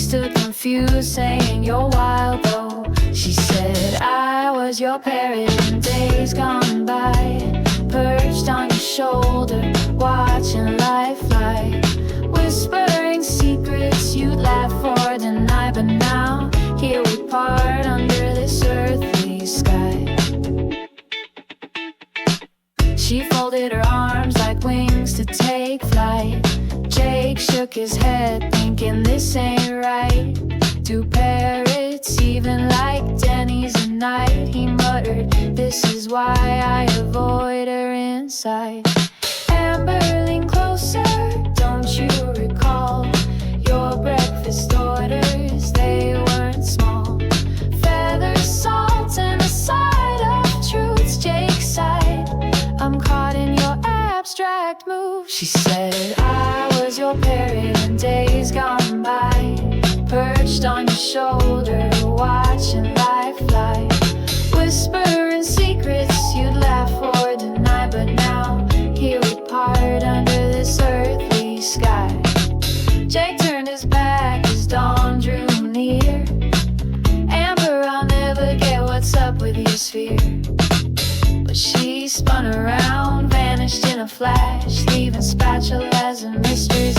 stood confused, saying, "You're wild though." She said, "I was your parrot in days gone by, perched on your shoulder, watching life fly, whispering secrets you'd laugh or deny. But now, here we part under this earthly sky." She folded her arms like wings to take flight. Jake shook his head, thinking this ain't right. Two parrots, even like Denny's at night. He muttered, "This is why I avoid her inside." Amber, lean closer, don't you recall your breakfast orders? They weren't small. Feathers, salt, and a side of truths. Jake sighed, "I'm caught in your abstract move." She said, "I was your parrot in days gone by, perched on your shoulder, watching life fly, whispering secrets you'd laugh or deny. But now, here we part under this earthly sky." Jake turned his back as dawn drew near. "Amber, I'll never get what's up with your sphere." But she spun around, vanished in a flash, leaving spatulas and mystery